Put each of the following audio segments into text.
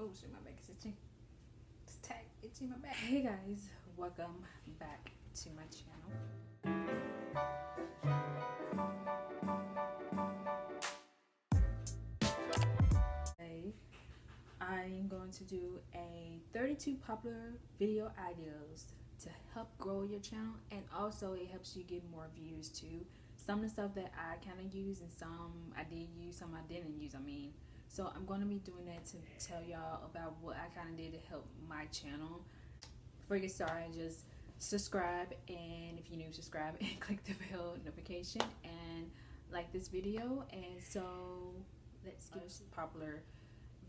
Oh shit, my back is itching. It's tag itching my back. Hey guys, welcome back to my channel. Today, I'm going to do a 32 popular video ideas to help grow your channel, and also it helps you get more views too. Some of the stuff that I kind of use and some I did use, some I didn't use, So I'm going to be doing that to tell y'all about what I kind of did to help my channel. Before you get started, just subscribe, and if you're new, subscribe and click the bell notification and like this video. And so let's get popular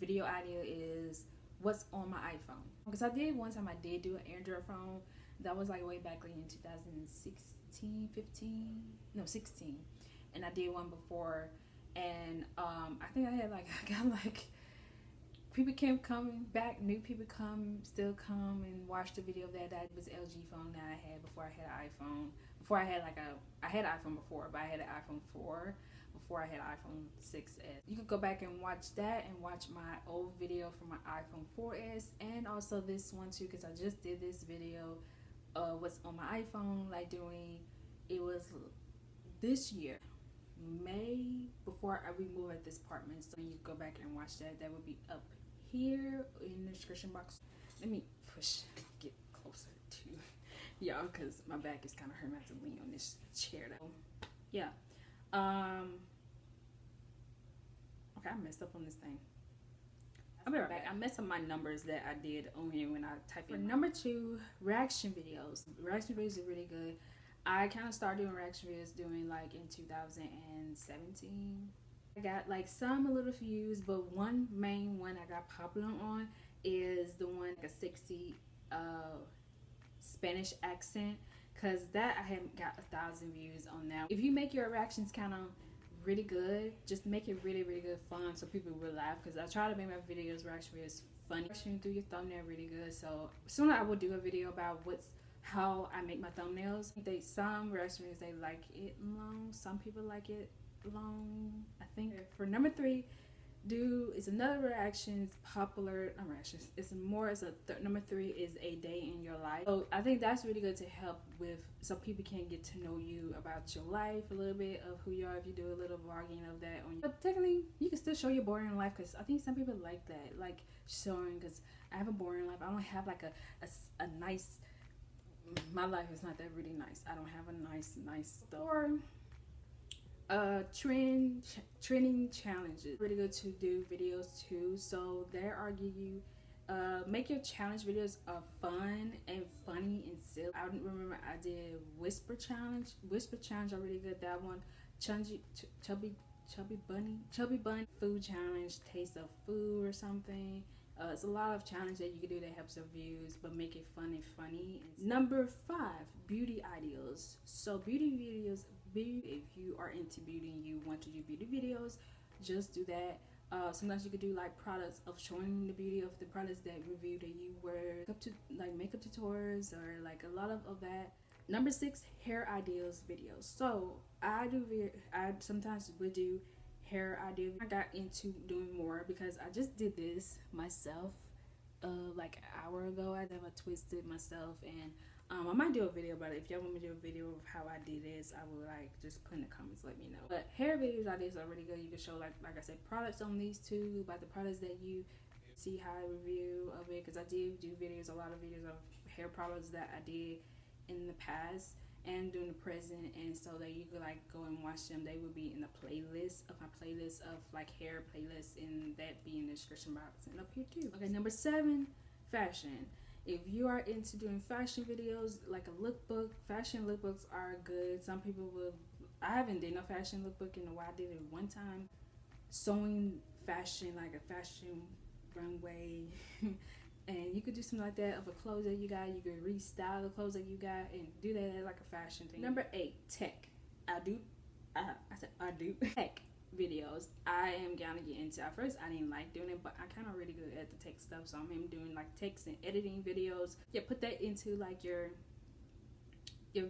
video idea is what's on my iPhone. Because I did one time, I did do an Android phone. That was like way back in 2016, 15, no 16. And I did one before. And I think I got like people kept coming back, new people still come and watch the video of that. That was LG phone that I had before I had an iPhone. Before I had I had an iPhone before, but I had an iPhone 4 before I had an iPhone 6s. You could go back and watch that and watch my old video from my iPhone 4s and also this one too, because I just did this video what's on my iPhone, like doing, it was this year May, before we moved at this apartment. So you go back and watch that. That would be up here in the description box. Let me get closer to y'all because my back is kind of hurting. I have to lean on this chair though. Yeah. Okay, I messed up on this thing. I'll be right back. I messed up my numbers that I did on here when I type in. For number 2, reaction videos. Reaction videos are really good. I kind of started doing reaction videos doing like in 2017. I got like some a little views, but one main one I got popular on is the one like a 60 Spanish accent, because that I haven't got 1,000 views on that. If you make your reactions kind of really good, just make it really good fun so people will laugh, because I try to make my videos, reaction videos, funny. Reaction through your thumbnail really good. So soon I will do a video about how I make my thumbnails. Some reactions they like it long, some people like it long. I think for number 3 is another reactions popular, not reactions, number 3 is a day in your life. So I think that's really good to help with, so people can get to know you about your life, a little bit of who you are, if you do a little vlogging of that on. But technically you can still show your boring life, because I think some people like that, like showing, because I have a boring life. I don't have like a nice, my life is not that really nice. I don't have a nice stuff. Or trending challenges, really good to do videos too. So there are give you make your challenge videos fun and funny and silly. I remember I did whisper challenge are really good. That one, chubby bunny food challenge, taste of food or something. It's a lot of challenges that you can do that helps your views, but make it fun and funny. Number 5, beauty ideas. So beauty videos, if you are into beauty and you want to do beauty videos, just do that. Sometimes you could do like products of showing the beauty of the products that review that you wear, up to like makeup tutorials or like a lot of that. Number 6, hair ideas videos. So I sometimes would do hair idea. I got into doing more because I just did this myself like an hour ago. I never twisted myself, and I might do a video about it. If y'all want me to do a video of how I did this, I will like just put in the comments, let me know. But hair videos ideas are really good. You can show like I said, products on these two, about the products that you see, how I review of it, because I did do videos, a lot of videos of hair products that I did in the past and during the present, and so that you could like go and watch them. They will be in the playlist of my playlist of like hair playlist, and that be in the description box and up here too. Okay, number 7, fashion. If you are into doing fashion videos, like a lookbook, fashion lookbooks are good. Some people will, I haven't did no fashion lookbook in a while. I did it one time, sewing fashion, like a fashion runway. And you could do something like that of a clothes that you got. You could restyle the clothes that you got and do that as like a fashion thing. Number 8, tech. I do tech videos. I am gonna get into. At first I didn't like doing it, but I kind of really good at the tech stuff, so I'm doing like text and editing videos. Yeah, put that into like your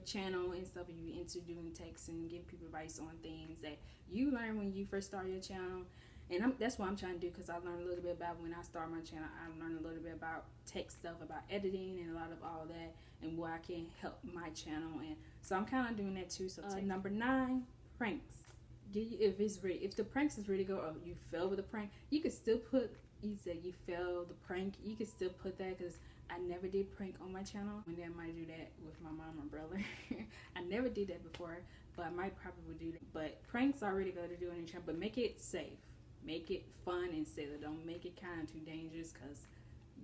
channel and stuff. If you're into doing text and giving people advice on things that you learn when you first start your channel And that's what I'm trying to do, because I learned a little bit about, when I started my channel, I learned a little bit about tech stuff, about editing, and a lot of all that, and where I can help my channel. And so I'm kind of doing that too. So number 9, pranks. If the pranks is ready to go, or you fail with a prank, you could still put, you said you failed the prank, you could still put that, because I never did prank on my channel. One day I might do that with my mom or brother. I never did that before, but I might probably do that. But pranks are really good to do on your channel, but make it safe. Make it fun and silly. Don't make it kind of too dangerous, because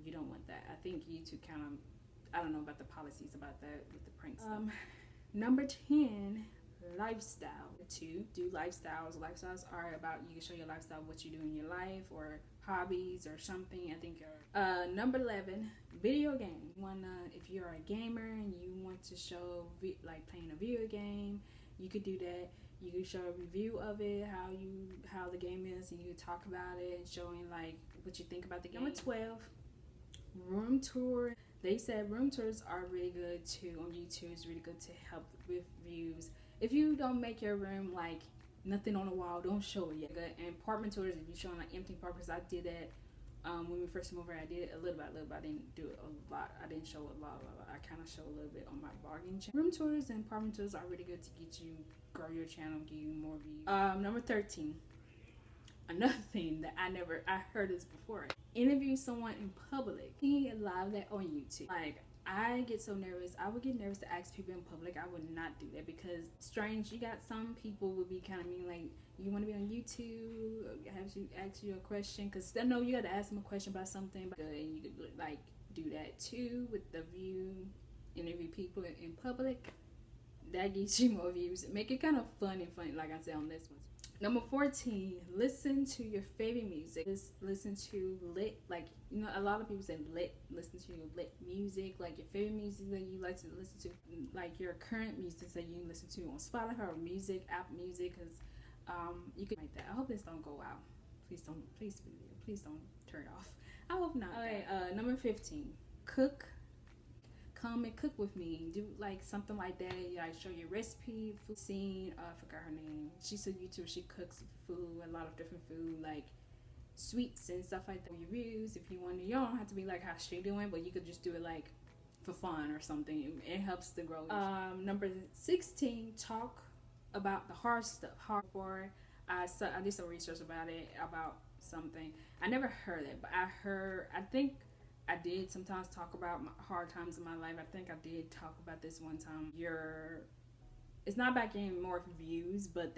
you don't want that. I think YouTube kind of, I don't know about the policies about that with the pranks. Number 10, lifestyle. To do lifestyles. Lifestyles are about, you can show your lifestyle, what you do in your life, or hobbies or something. I think number 11, video game. If you're a gamer and you want to show like playing a video game, you could do that. You can show a review of it, how the game is, and you talk about it and showing like what you think about the game. Number 12, room tour. They said room tours are really good too on YouTube. It's really good to help with views. If you don't make your room like nothing on the wall, don't show it yet. Good. And apartment tours, if you're showing like empty apartments, I did that when we first moved over. I did it a little bit. I didn't do it a lot. I didn't show a lot. I kind of show a little bit on my vlogging channel. Room tours and apartment tours are really good to get you grow your channel, give you more views. Number 13. Another thing that I heard this before. Interview someone in public. He allowed that on YouTube. Like, I get so nervous. I would get nervous to ask people in public. I would not do that, because strange. You got some people would be kind of mean, like, you want to be on YouTube, have you ask you a question, because I know you got to ask them a question about something. But and you could like do that too with the view. Interview people in public. That gets you more views. Make it kind of fun and funny, like I said on this one. Number 14, listen to your favorite music. Just listen to lit, like, you know, a lot of people say lit, listen to your lit music, like your favorite music that you like to listen to, like your current music that you listen to on Spotify or music, app music, because you could like that. I hope this don't go out. Please don't turn it off. I hope not. Okay, number 15, cook. Come and cook with me. Do like something like that. You like show your recipe, food scene. I forgot her name. She's a YouTuber. She cooks food, a lot of different food, like sweets and stuff like that. Reviews, if you want to, you don't have to be like how she doing, but you could just do it like for fun or something. It helps to grow. Number 16, talk about the hard stuff. Before I did some research about it, about something. I never heard it, but I think I did sometimes talk about my hard times in my life. I think I did talk about this one time. It's not about getting more views, but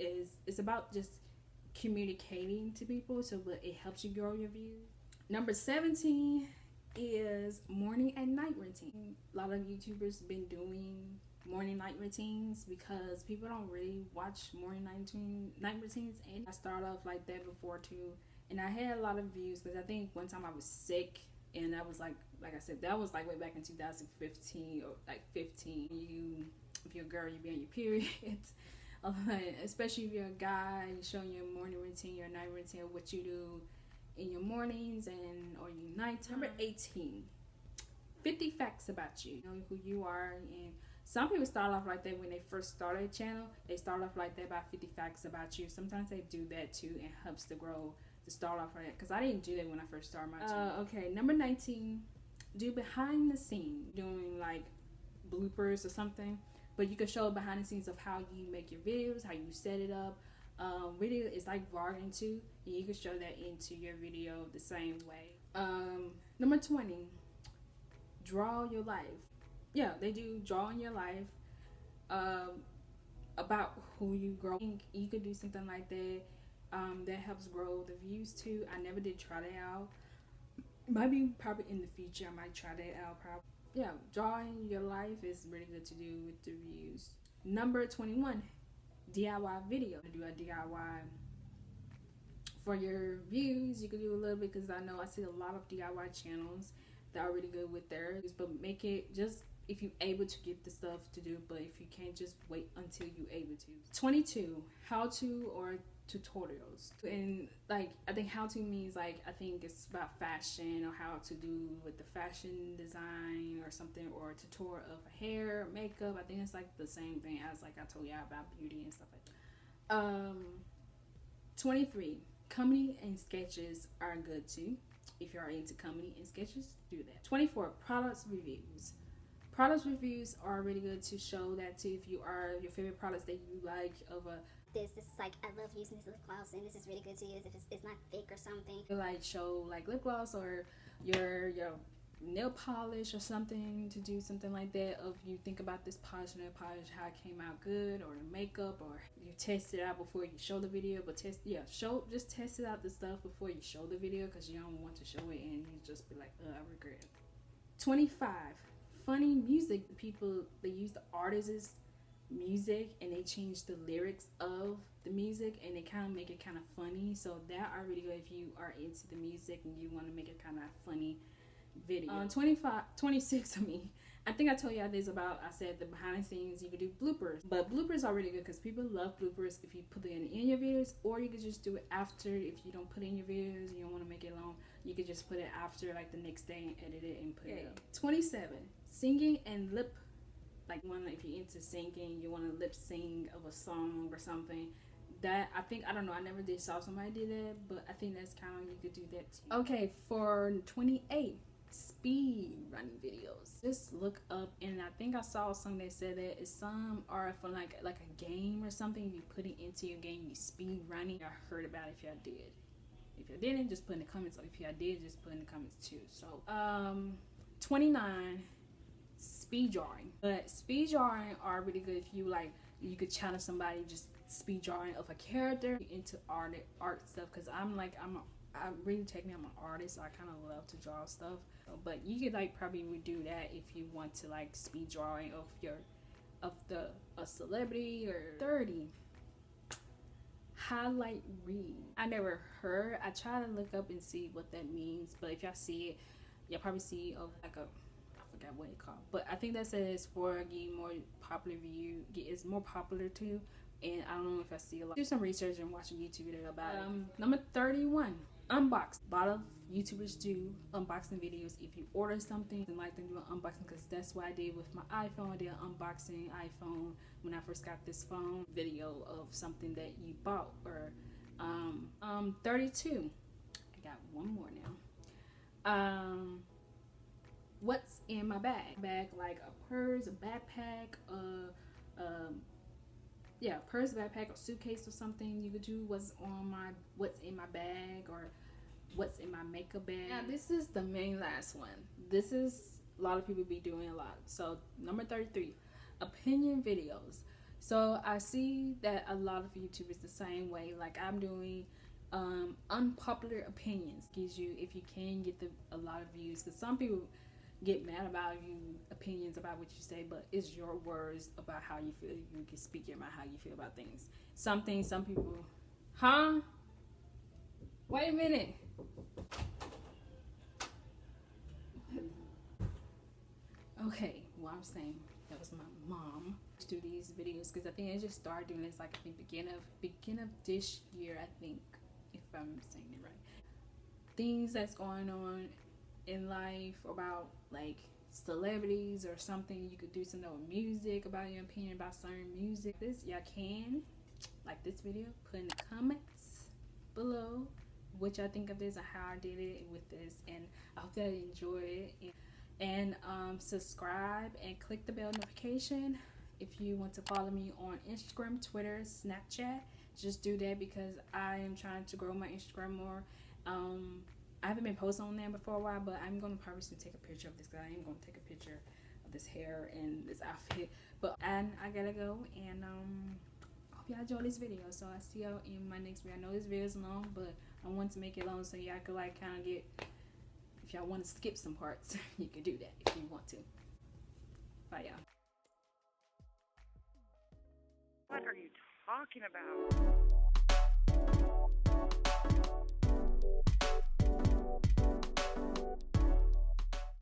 it's about just communicating to people, so it helps you grow your views. Number 17 is morning and night routine. A lot of YouTubers been doing morning night routines, because people don't really watch morning night routines, and I started off like that before too, and I had a lot of views, because I think one time I was sick. And that was like I said, that was like way back in 2015 or like 15. If you're a girl, you be on your period. Especially if you're a guy, you're showing your morning routine, your night routine, what you do in your mornings or your nighttime. Number 18, 50 facts about you. You know who you are. And some people start off like that when they first start a channel. They start off like that, about 50 facts about you. Sometimes they do that too, and helps to grow. To start off like that, because I didn't do that when I first started my channel. Okay, number 19, do behind the scenes, doing like bloopers or something, but you can show behind the scenes of how you make your videos, how you set it up. Video is like vlogging too, and you can show that into your video the same way. Number 20, draw your life. Yeah, they do drawing your life, about who you grow. You could do something like that. That helps grow the views too. I never did try that out. Probably in the future I might try that out. Probably. Yeah, drawing your life is really good to do with the views. Number 21, DIY video. To do a DIY for your views, you can do a little bit, because I know I see a lot of DIY channels that are really good with theirs, but make it just if you're able to get the stuff to do, but if you can't, just wait until you're able to. 22, how to or tutorials. And like, I think how to means like, I think it's about fashion, or how to do with the fashion design or something, or a tutorial of hair, makeup. I think it's like the same thing as like I told you about beauty and stuff like that. 23, Comedy and sketches are good too. If you are into comedy and sketches, do that. 24, products reviews. Products reviews are really good to show that too. If you are your favorite products that you like of a this is like, I love using this lip gloss and this is really good to use if it's not thick or something. Like show like lip gloss or your nail polish or something, to do something like that. Of you think about this nail polish, how it came out good, or the makeup, or you test it out before you show the video. But just test it out the stuff before you show the video, because you don't want to show it and you just be like, I regret it. 25, funny music. People, they use the artist's music and they change the lyrics of the music and they kind of make it kind of funny. So that are really good if you are into the music and you want to make it kind of funny video. 26 of me, I think I told y'all this about, I said the behind the scenes, you could do bloopers, but bloopers are really good because people love bloopers if you put it in your videos, or you could just do it after. If you don't put it in your videos, you don't want to make it long, you could just put it after, like the next day, and edit it and put it up. 27, singing and lip, like if you're into singing, you want to lip sing of a song or something. That, I think, I don't know, I never saw somebody do that, but I think that's kind of, you could do that too. Okay, for 28, speed running videos. Just look up, and I think I saw something that said that some are for like a game or something. You put it into your game, you speed running. I heard about it. If y'all did, if you didn't, just put in the comments. Or if y'all did, just put in the comments too. So 29, speed drawing. But speed drawing are really good if you like, you could challenge somebody, just speed drawing of a character into art stuff, because I'm really technically I'm an artist, so I kind of love to draw stuff. But you could like probably redo that if you want to like speed drawing of a celebrity. Or 30, highlight read. I never heard. I try to look up and see what that means, but if y'all see it, y'all probably see of like a, I forgot what it called, but I think that says for getting more popular view, it's more popular too. And I don't know if I see a lot. Do some research and watch a YouTube video about it. Number 31, unbox. A lot of YouTubers do unboxing videos. If you order something and like them do an unboxing, because that's what I did with my iPhone. I did an unboxing iPhone when I first got this phone, video of something that you bought. Or 32, I got one more now. What's in my bag? Like a purse, a backpack, yeah, purse, backpack, or suitcase or something. You could do what's in my bag, or what's in my makeup bag. Now this is the main last one. This is a lot of people be doing a lot. So number 33, opinion videos. So I see that a lot of YouTubers the same way. Like I'm doing unpopular opinions. Gives you, if you can get a lot of views, because some people get mad about you opinions about what you say, but it's your words about how you feel. You can speak your mind how you feel about things. Some people, wait a minute. Okay, well, I'm saying that was my mom to do these videos, because I think I just started doing this like I think beginning of this year, I think, if I'm saying it right. Things that's going on in life, about like celebrities or something. You could do something with music, about your opinion about certain music. This, y'all can like this video, put in the comments below what y'all think of this and how I did it with this, and I hope that you enjoy it. And subscribe and click the bell notification. If you want to follow me on Instagram, Twitter, Snapchat, just do that, because I am trying to grow my Instagram more. I haven't been posting on there before a while, but I'm going to probably take a picture of this guy. I'm going to take a picture of this hair and this outfit. And I gotta go, and I hope y'all enjoy this video. So I see y'all in my next video. I know this video is long, but I want to make it long so y'all could like kind of get, if y'all want to skip some parts, you can do that if you want to. Bye, y'all. What are you talking about?